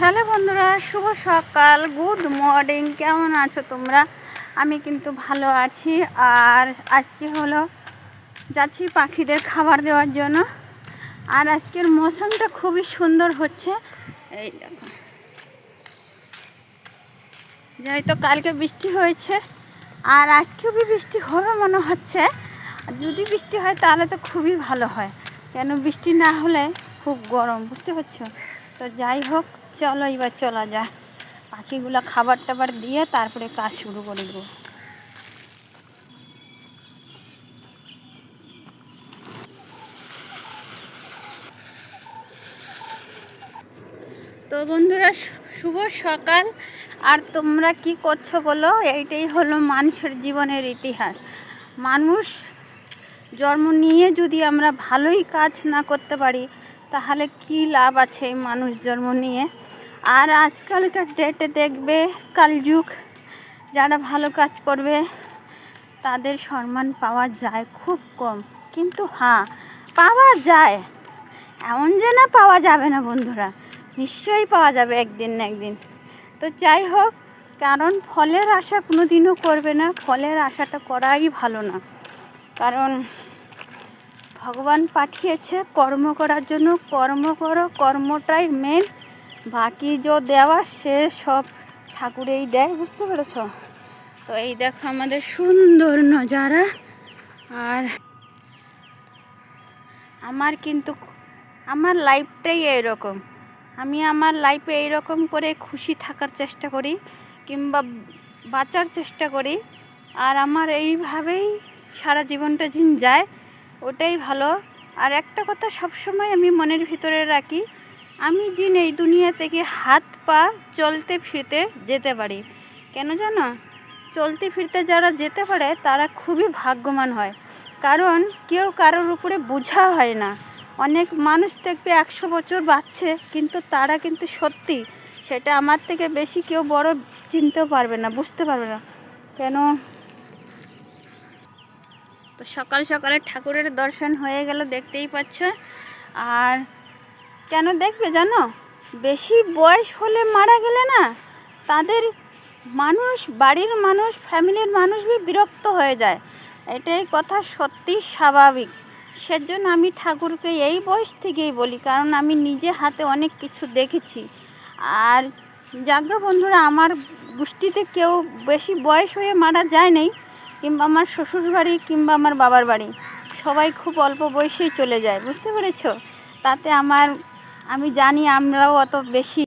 Hello বন্ধুরা, শুভ সকাল, good morning. কেমন আছো তোমরা? আমি কিন্তু ভালো আছি। আর আজকে হলো যাচ্ছি পাখিদের খাবার দেওয়ার জন্য। আর আজকের মৌসুমটা খুবই সুন্দর হচ্ছে। এই দেখো, যেহেতু কালকে বৃষ্টি হয়েছে আর আজকেও বৃষ্টি হবে মনে হচ্ছে। যদি বৃষ্টি হয় তাহলে তো খুবই ভালো হয়, কেন বৃষ্টি না হলে খুব গরম, বুঝতে পারছো? তো যাই হোক, চলো এবার চলা যায়, পাখিগুলো খাবার টাবার দিয়ে তারপরে কাজ শুরু করে দেবো। তো বন্ধুরা, শুভ সকাল। আর তোমরা কি করছো বলো? এইটাই হলো মানুষের জীবনের ইতিহাস। মানুষ জন্ম নিয়ে যদি আমরা ভালোই কাজ না করতে পারি তাহলে কি লাভ আছে এই মানুষ জন্ম নিয়ে? আর আজকালকার ডেটে দেখবে কালযুগ, যারা ভালো কাজ করবে তাদের সম্মান পাওয়া যায় খুব কম, কিন্তু হ্যাঁ, পাওয়া যায়, এমন যে না পাওয়া যাবে না বন্ধুরা, নিশ্চয়ই পাওয়া যাবে একদিন না একদিন। তো যাই হোক, কারণ ফলের আশা কোনো দিনও করবে না, ফলের আশাটা করাই ভালো না। কারণ ভগবান পাঠিয়েছে কর্ম করার জন্য, কর্ম করো, কর্মটাই মেন, বাকি যে দেওয়া সে সব ঠাকুরেই দেয়, বুঝতে পেরেছ? তো এই দেখো আমাদের সুন্দর নজারা। আর আমার লাইফটাই এইরকম, আমি আমার লাইফে এইরকম করে খুশি থাকার চেষ্টা করি কিংবা বাঁচার চেষ্টা করি। আর আমার এইভাবেই সারা জীবনটা দিন যায়, ওটাই ভালো। আর একটা কথা সবসময় আমি মনের ভিতরে রাখি, আমি যিনি এই দুনিয়া থেকে হাত পা চলতে ফিরতে যেতে পারি, কেন জানো? চলতে ফিরতে যারা যেতে পারে তারা খুবই ভাগ্যবান হয়, কারণ কেউ কারোর উপরে বোঝা হয় না। অনেক মানুষ দেখবে 100 বছর বাঁচছে, কিন্তু তারা কিন্তু সত্যি সেটা আমার থেকে বেশি কেউ বড় চিনতেও পারবে না, বুঝতে পারবে না। কেন? তো সকাল সকালে ঠাকুরের দর্শন হয়ে গেল, দেখতেই পাচ্ছ। আর কেন দেখবে জানো? বেশি বয়স হলে মারা গেলে না, তাদের মানুষ, বাড়ির মানুষ, ফ্যামিলির মানুষ বিরক্ত হয়ে যায়, এটাই কথা, সত্যি স্বাভাবিক। সেজন্য আমি ঠাকুরকে এই বয়স থেকেই বলি, কারণ আমি নিজে হাতে অনেক কিছু দেখেছি। আর যাজ্ঞা বন্ধুরা, আমার গোষ্ঠীতে কেউ বেশি বয়স হয়ে মারা যায় নাই, কিংবা আমার শ্বশুর বাড়ি কিংবা আমার বাবার বাড়ি সবাই খুব অল্প বয়সেই চলে যায়, বুঝতে পেরেছ? তাতে আমি জানি আমরাও অত বেশি